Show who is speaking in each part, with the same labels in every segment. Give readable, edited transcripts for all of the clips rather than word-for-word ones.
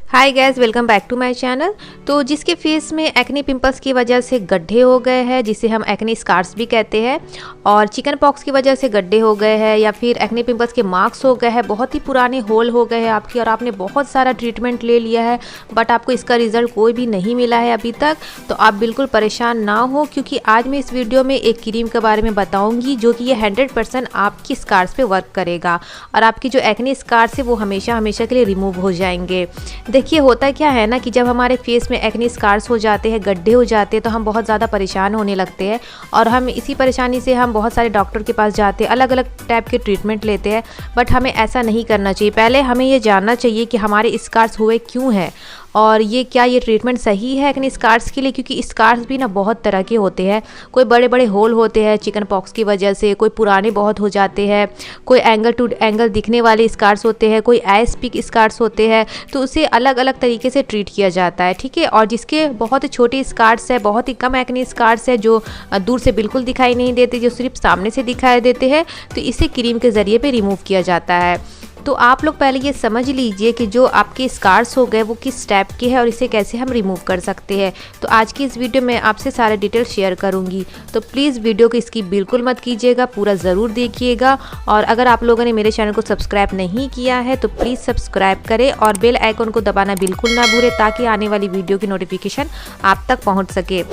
Speaker 1: Hi guys, welcome back to my channel. तो जिसके face में एक्ने पिंपल्स की वजह से गड्ढे हो गए हैं, जिसे हम एक्ने स्कार्स भी कहते हैं, और चिकन पॉक्स की वजह से गड्ढे हो गए हैं, या फिर एक्ने पिंपल्स के मार्क्स हो गए हैं, बहुत ही पुराने होल हो गए हैं आपकी, और आपने बहुत सारा ट्रीटमेंट ले लिया है बट आपको इसका रिजल्ट कोई भी नहीं मिला है अभी तक, तो आप बिल्कुल परेशान ना हो, क्योंकि आज मैं इस वीडियो में एक क्रीम के बारे में बताऊँगी जो कि ये 100% आपकी स्कार्स पे वर्क करेगा और आपकी जो एक्ने स्कार्स है वो हमेशा हमेशा के लिए रिमूव हो जाएंगे। देखिए, होता क्या है ना कि जब हमारे फेस में एक्ने स्कार्स हो जाते हैं, गड्ढे हो जाते हैं, तो हम बहुत ज़्यादा परेशान होने लगते हैं और हम इसी परेशानी से हम बहुत सारे डॉक्टर के पास जाते हैं, अलग अलग टाइप के ट्रीटमेंट लेते हैं। बट हमें ऐसा नहीं करना चाहिए। पहले हमें ये जानना चाहिए कि हमारे स्कार्स हुए क्यों हैं और ये ट्रीटमेंट सही है एक्ने स्कार्स के लिए, क्योंकि स्कार्स भी ना बहुत तरह के होते हैं। कोई बड़े बड़े होल होते हैं चिकन पॉक्स की वजह से, कोई पुराने बहुत हो जाते हैं, कोई एंगल टू एंगल दिखने वाले स्कार्स होते हैं, कोई आइस पिक स्कार्स होते हैं। तो उसे अलग अलग तरीके से ट्रीट किया जाता है, ठीक है। और जिसके बहुत ही छोटे स्कार्स है, बहुत ही कम एक्ने स्कार्स है, जो दूर से बिल्कुल दिखाई नहीं देते, जो सिर्फ सामने से दिखाई देते हैं, तो इसे क्रीम के ज़रिए पे रिमूव किया जाता है। तो आप लोग पहले ये समझ लीजिए कि जो आपके स्कार्स हो गए वो किस टाइप के हैं और इसे कैसे हम रिमूव कर सकते हैं। तो आज की इस वीडियो में आपसे सारे डिटेल शेयर करूंगी, तो प्लीज़ वीडियो को स्किप बिल्कुल मत कीजिएगा, पूरा ज़रूर देखिएगा। और अगर आप लोगों ने मेरे चैनल को सब्सक्राइब नहीं किया है तो प्लीज़ सब्सक्राइब करें और बेल आइकन को दबाना बिल्कुल ना भूलें, ताकि आने वाली वीडियो की नोटिफिकेशन आप तक पहुँच सके।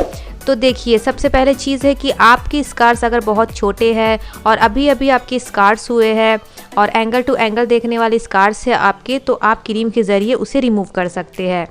Speaker 1: तो देखिए, सबसे पहले चीज़ है कि आपकी स्कार्स अगर बहुत छोटे हैं और अभी अभी आपके स्कार्स हुए हैं और एंगल टू एंगल देखने वाले स्कार्स है आपके, तो आप क्रीम के ज़रिए उसे रिमूव कर सकते हैं,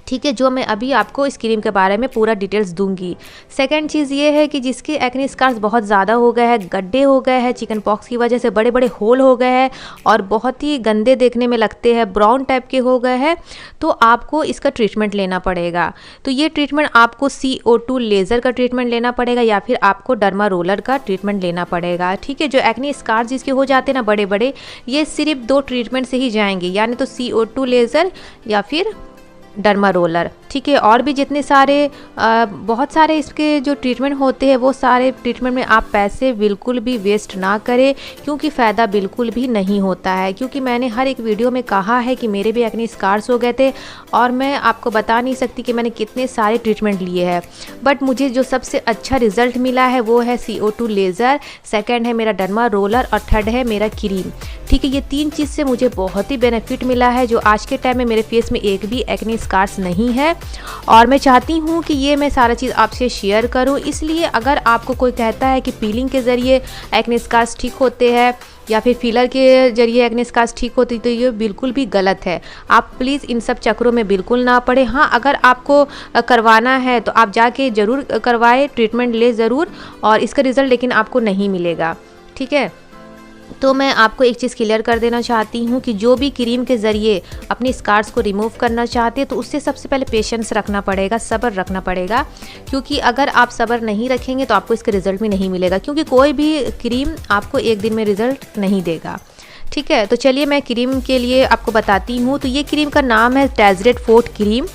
Speaker 1: ठीक है, जो मैं अभी आपको इस क्रीम के बारे में पूरा डिटेल्स दूंगी। सेकंड चीज़ ये है कि जिसके एक्ने स्कार्स बहुत ज़्यादा हो गए हैं, गड्ढे हो गए हैं, चिकन पॉक्स की वजह से बड़े बड़े होल हो गए हैं और बहुत ही गंदे देखने में लगते हैं, ब्राउन टाइप के हो गए हैं, तो आपको इसका ट्रीटमेंट लेना पड़ेगा। तो ये ट्रीटमेंट आपको CO2 लेज़र का ट्रीटमेंट लेना पड़ेगा या फिर आपको डर्मा रोलर का ट्रीटमेंट लेना पड़ेगा, ठीक है। जो एक्ने स्कार्स जिसके हो जाते हैं ना बड़े बड़े, ये सिर्फ 2 ट्रीटमेंट से ही जाएंगे, यानी तो CO2 लेज़र या फिर डर्मा रोलर, ठीक है। और भी जितने सारे बहुत सारे इसके जो ट्रीटमेंट होते हैं, वो सारे ट्रीटमेंट में आप पैसे बिल्कुल भी वेस्ट ना करें, क्योंकि फ़ायदा बिल्कुल भी नहीं होता है। क्योंकि मैंने हर एक वीडियो में कहा है कि मेरे भी एक्ने स्कार्स हो गए थे और मैं आपको बता नहीं सकती कि मैंने कितने सारे ट्रीटमेंट लिए हैं, बट मुझे जो सबसे अच्छा रिजल्ट मिला है वो है CO2 लेज़र, सेकेंड है मेरा डर्मा रोलर और थर्ड है मेरा क्रीम, ठीक है। ये 3 चीज़ से मुझे बहुत ही बेनिफिट मिला है, जो आज के टाइम में मेरे फेस में एक भी एक्ने स्कार्स नहीं है। और मैं चाहती हूँ कि ये मैं सारा चीज़ आपसे शेयर करूँ, इसलिए अगर आपको कोई कहता है कि पीलिंग के ज़रिए एक्ने स्कार्स ठीक होते हैं या फिर फिलर के जरिए एक्ने स्कार्स ठीक होती है, तो ये बिल्कुल भी गलत है। आप प्लीज़ इन सब चक्रों में बिल्कुल ना पड़े। हाँ, अगर आपको करवाना है तो आप जाके ज़रूर करवाए, ट्रीटमेंट ले ज़रूर, और इसका रिज़ल्ट लेकिन आपको नहीं मिलेगा, ठीक है। तो मैं आपको एक चीज़ क्लियर कर देना चाहती हूँ कि जो भी क्रीम के ज़रिए अपनी स्कार्स को रिमूव करना चाहते हैं, तो उससे सबसे पहले पेशेंस रखना पड़ेगा, सब्र रखना पड़ेगा, क्योंकि अगर आप सब्र नहीं रखेंगे तो आपको इसका रिज़ल्ट भी नहीं मिलेगा, क्योंकि कोई भी क्रीम आपको एक दिन में रिज़ल्ट नहीं देगा, ठीक है। तो चलिए मैं क्रीम के लिए आपको बताती हूँ। तो ये क्रीम का नाम है टेज़रेट फोर्ट क्रीम,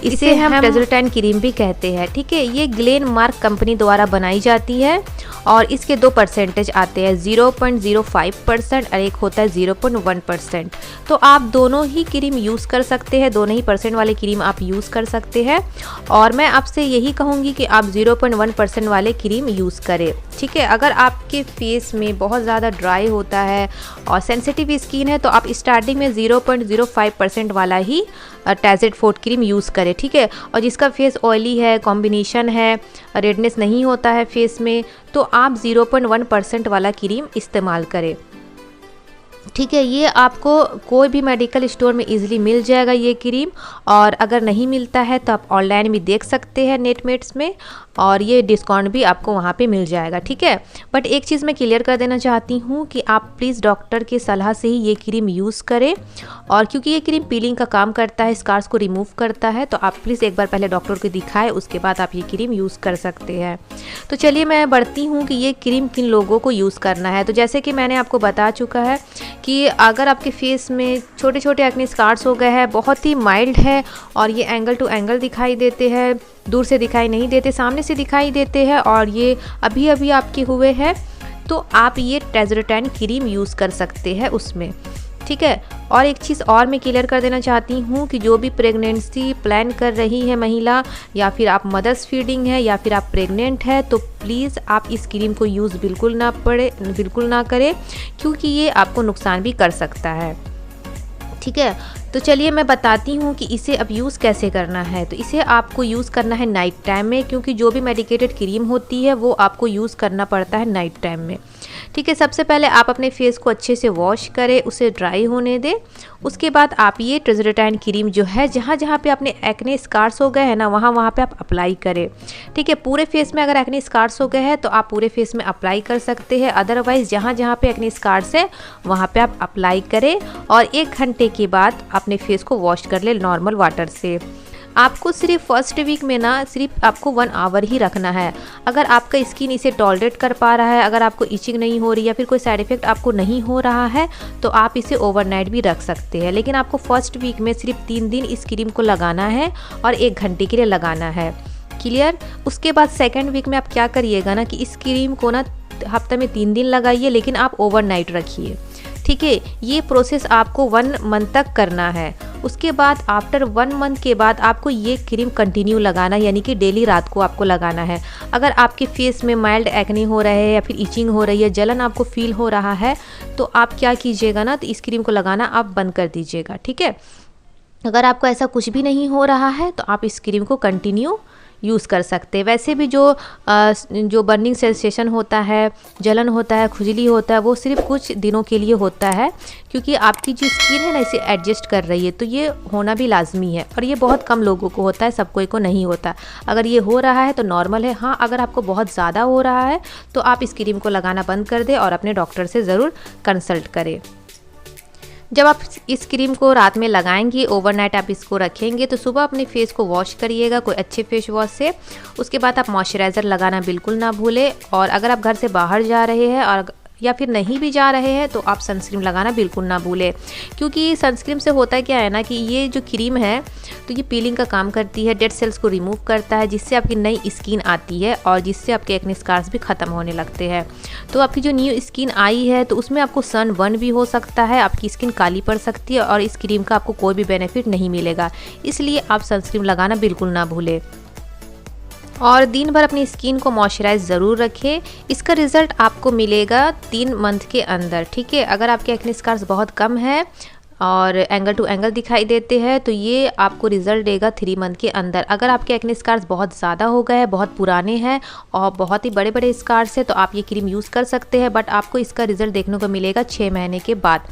Speaker 1: इसे हम टेज़रेटैन क्रीम भी कहते हैं, ठीक है। ये ग्लेनमार्क कंपनी द्वारा बनाई जाती है और इसके 2 परसेंटेज आते हैं, 0.05% और एक होता है 0.1%। तो आप दोनों ही क्रीम यूज़ कर सकते हैं, दोनों ही % वाले क्रीम आप यूज़ कर सकते हैं, और मैं आपसे यही कहूँगी कि आप 0.1% वाले क्रीम यूज़ करें, ठीक है। अगर आपके फेस में बहुत ज़्यादा ड्राई होता है और सेंसिटिव स्किन है, तो आप स्टार्टिंग में 0.05% वाला ही टेज़रेट फोर्ट क्रीम यूज़ करें, ठीक है। और जिसका फेस ऑयली है, कॉम्बिनेशन है, रेडनेस नहीं होता है फेस में, तो आप 0.1% वाला क्रीम इस्तेमाल करें, ठीक है। ये आपको कोई भी मेडिकल स्टोर में इजीली मिल जाएगा ये क्रीम, और अगर नहीं मिलता है तो आप ऑनलाइन भी देख सकते हैं नेटमेट्स में, और ये डिस्काउंट भी आपको वहाँ पे मिल जाएगा, ठीक है। बट एक चीज़ मैं क्लियर कर देना चाहती हूँ कि आप प्लीज़ डॉक्टर की सलाह से ही ये क्रीम यूज़ करें, और क्योंकि ये क्रीम पीलिंग का काम करता है, स्कार्स को रिमूव करता है, तो आप प्लीज़ एक बार पहले डॉक्टर को दिखाएं, उसके बाद आप ये क्रीम यूज़ कर सकते हैं। तो चलिए मैं बढ़ती हूँ कि ये क्रीम किन लोगों को यूज़ करना है। तो जैसे कि मैंने आपको बता चुका है कि अगर आपके फेस में छोटे छोटे एक्ने स्कार्स हो गए हैं, बहुत ही माइल्ड है और ये एंगल टू एंगल दिखाई देते हैं, दूर से दिखाई नहीं देते, सामने से दिखाई देते हैं, और ये अभी अभी आपके हुए हैं, तो आप ये टेज़रेटैन क्रीम यूज़ कर सकते हैं उसमें, ठीक है। और एक चीज़ और मैं क्लियर कर देना चाहती हूँ कि जो भी प्रेगनेंसी प्लान कर रही है महिला, या फिर आप मदर्स फीडिंग है, या फिर आप प्रेग्नेंट है, तो प्लीज़ आप इस क्रीम को यूज़ बिल्कुल ना करें, क्योंकि ये आपको नुकसान भी कर सकता है। ठीक है, तो चलिए मैं बताती हूँ कि इसे अब यूज़ कैसे करना है। तो इसे आपको यूज़ करना है नाइट टाइम में, क्योंकि जो भी मेडिकेटेड क्रीम होती है वो आपको यूज़ करना पड़ता है नाइट टाइम में। ठीक है, सबसे पहले आप अपने फेस को अच्छे से वॉश करें, उसे ड्राई होने दें। उसके बाद आप ये ट्रेज़रेटाइन क्रीम जो है जहाँ जहाँ पे अपने एक्ने स्कार्स हो गए हैं ना, वहाँ पे आप अप्लाई करें। ठीक है, पूरे फेस में अगर एक्ने स्कार्स हो गए हैं तो आप पूरे फेस में अप्लाई कर सकते हैं, अदरवाइज़ जहाँ जहाँ पे एक्ने स्कार्स है वहाँ पे आप अप्लाई करें। और 1 घंटे के बाद अपने फेस को वॉश कर ले नॉर्मल वाटर से। आपको सिर्फ फर्स्ट वीक में ना सिर्फ आपको 1 आवर ही रखना है। अगर आपका स्किन इसे टॉलरेट कर पा रहा है, अगर आपको इचिंग नहीं हो रही या फिर कोई साइड इफ़ेक्ट आपको नहीं हो रहा है, तो आप इसे ओवरनाइट भी रख सकते हैं। लेकिन आपको फर्स्ट वीक में सिर्फ 3 दिन इस क्रीम को लगाना है और 1 घंटे के लिए लगाना है। क्लियर? उसके बाद सेकेंड वीक में आप क्या करिएगा ना कि इस क्रीम को ना हफ्ते में 3 दिन लगाइए, लेकिन आप ओवरनाइट रखिए। ठीक है, ये प्रोसेस आपको 1 मंथ तक करना है। उसके बाद आफ्टर 1 मंथ के बाद आपको ये क्रीम कंटिन्यू लगाना, यानी कि डेली रात को आपको लगाना है। अगर आपके फेस में माइल्ड एक्ने हो रहे हैं या फिर इचिंग हो रही है, जलन आपको फील हो रहा है, तो आप क्या कीजिएगा ना, तो इस क्रीम को लगाना आप बंद कर दीजिएगा। ठीक है, अगर आपको ऐसा कुछ भी नहीं हो रहा है तो आप इस क्रीम को कंटिन्यू यूज़ कर सकते हैं। वैसे भी जो बर्निंग सेंसेशन होता है, जलन होता है, खुजली होता है, वो सिर्फ कुछ दिनों के लिए होता है, क्योंकि आपकी जो स्किन है ना इसे एडजस्ट कर रही है, तो ये होना भी लाजमी है। और ये बहुत कम लोगों को होता है, सब कोई को नहीं होता। अगर ये हो रहा है तो नॉर्मल है। हाँ, अगर आपको बहुत ज़्यादा हो रहा है तो आप इस क्रीम को लगाना बंद कर दें और अपने डॉक्टर से ज़रूर कंसल्ट करें। जब आप इस क्रीम को रात में लगाएंगे, ओवरनाइट आप इसको रखेंगे, तो सुबह अपने फेस को वॉश करिएगा कोई अच्छे फेस वॉश से। उसके बाद आप मॉइस्चराइज़र लगाना बिल्कुल ना भूलें। और अगर आप घर से बाहर जा रहे हैं और या फिर नहीं भी जा रहे हैं तो आप सनस्क्रीन लगाना बिल्कुल ना भूलें, क्योंकि सनस्क्रीन से होता क्या है ना कि ये जो क्रीम है तो ये पीलिंग का काम करती है, डेड सेल्स को रिमूव करता है, जिससे आपकी नई स्किन आती है और जिससे आपके एक्ने स्कार्स भी ख़त्म होने लगते हैं। तो आपकी जो न्यू स्किन आई है तो उसमें आपको सन बर्न भी हो सकता है, आपकी स्किन काली पड़ सकती है और इस क्रीम का आपको कोई भी बेनिफिट नहीं मिलेगा। इसलिए आप सनस्क्रीन लगाना बिल्कुल ना भूलें। और दिन भर अपनी स्किन को मॉइस्चराइज ज़रूर रखें। इसका रिज़ल्ट आपको मिलेगा 3 मंथ के अंदर। ठीक है, अगर आपके एक्ने स्कार्स बहुत कम है और एंगल टू एंगल दिखाई देते हैं तो ये आपको रिजल्ट देगा 3 मंथ के अंदर। अगर आपके एक्ने स्कार्स बहुत ज़्यादा हो गए हैं, बहुत पुराने हैं और बहुत ही बड़े बड़े स्कार्स हैं, तो आप ये क्रीम यूज़ कर सकते हैं, बट आपको इसका रिजल्ट देखने को मिलेगा 6 महीने के बाद।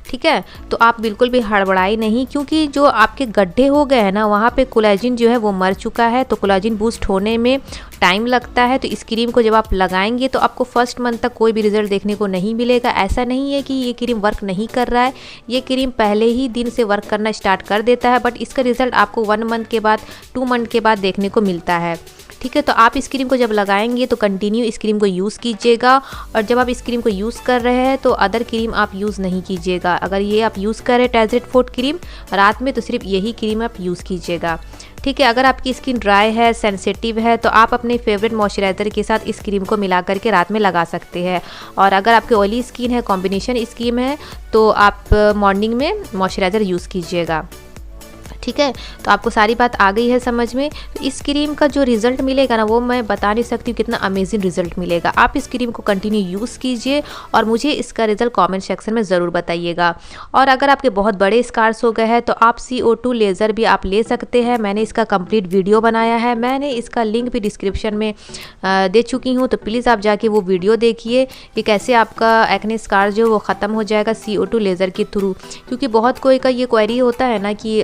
Speaker 1: ठीक है, तो आप बिल्कुल भी हड़बड़ाई नहीं, क्योंकि जो आपके गड्ढे हो गए हैं ना वहाँ पे कोलेजन जो है वो मर चुका है, तो कोलेजन बूस्ट होने में टाइम लगता है। तो इस क्रीम को जब आप लगाएंगे तो आपको फर्स्ट मंथ तक कोई भी रिजल्ट देखने को नहीं मिलेगा। ऐसा नहीं है कि ये क्रीम वर्क नहीं कर रहा है, ये क्रीम पहले ही दिन से वर्क करना स्टार्ट कर देता है, बट इसका रिजल्ट आपको 1 मंथ के बाद 2 मंथ के बाद देखने को मिलता है। ठीक है, तो आप इस क्रीम को जब लगाएंगे तो कंटिन्यू इस क्रीम को यूज़ कीजिएगा, और जब आप इस क्रीम को यूज़ कर रहे हैं तो अदर क्रीम आप यूज़ नहीं कीजिएगा। अगर ये आप यूज़ करें टैज़ेट फोर्ट क्रीम रात में, तो सिर्फ यही क्रीम आप यूज़ कीजिएगा। ठीक है, अगर आपकी स्किन ड्राई है, सेंसिटिव है, तो आप अपने फेवरेट मॉइस्चराइज़र के साथ इस क्रीम को मिला करके रात में लगा सकते हैं। और अगर आपकी ऑयली स्किन है, कॉम्बिनेशन स्किन है, तो आप मॉर्निंग में मॉइस्चराइज़र यूज़ कीजिएगा। ठीक है, तो आपको सारी बात आ गई है समझ में। तो इस क्रीम का जो रिज़ल्ट मिलेगा ना वो मैं बता नहीं सकती हूँ कितना अमेजिंग रिज़ल्ट मिलेगा। आप इस क्रीम को कंटिन्यू यूज़ कीजिए और मुझे इसका रिज़ल्ट कमेंट सेक्शन में ज़रूर बताइएगा। और अगर आपके बहुत बड़े स्कार्स हो गए हैं तो आप CO2 लेज़र भी आप ले सकते हैं। मैंने इसका कंप्लीट वीडियो बनाया है, मैंने इसका लिंक भी डिस्क्रिप्शन में दे चुकी हूँ, तो प्लीज़ आप जाके वो वीडियो देखिए कि कैसे आपका एक्ने स्कार जो वो ख़त्म हो जाएगा CO2 लेज़र के थ्रू। क्योंकि बहुत कोई का ये क्वेरी होता है ना कि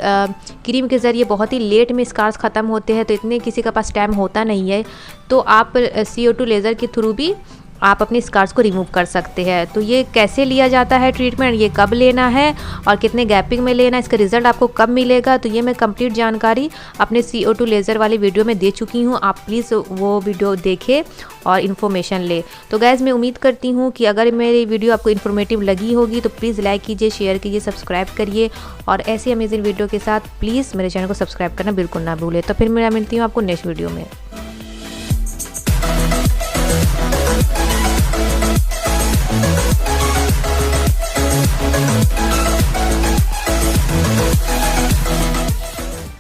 Speaker 1: क्रीम के ज़रिए बहुत ही लेट में स्कार्स ख़त्म होते हैं, तो इतने किसी के पास टाइम होता नहीं है, तो आप CO2 लेज़र के थ्रू भी आप अपने स्कार्स को रिमूव कर सकते हैं। तो ये कैसे लिया जाता है ट्रीटमेंट, ये कब लेना है और कितने गैपिंग में लेना है, इसका रिज़ल्ट आपको कब मिलेगा, तो ये मैं कंप्लीट जानकारी अपने CO2 लेज़र वाली वीडियो में दे चुकी हूँ। आप प्लीज़ वो वीडियो देखें और इन्फॉर्मेशन ले। तो गैस मैं उम्मीद करती हूँ कि अगर मेरी वीडियो आपको इन्फॉर्मेटिव लगी होगी तो प्लीज़ लाइक कीजिए, शेयर कीजिए, सब्सक्राइब करिए, और ऐसी अमेजिंग वीडियो के साथ प्लीज़ मेरे चैनल को सब्सक्राइब करना बिल्कुल ना भूलें। तो फिर मैं मिलती हूँ आपको नेक्स्ट वीडियो में।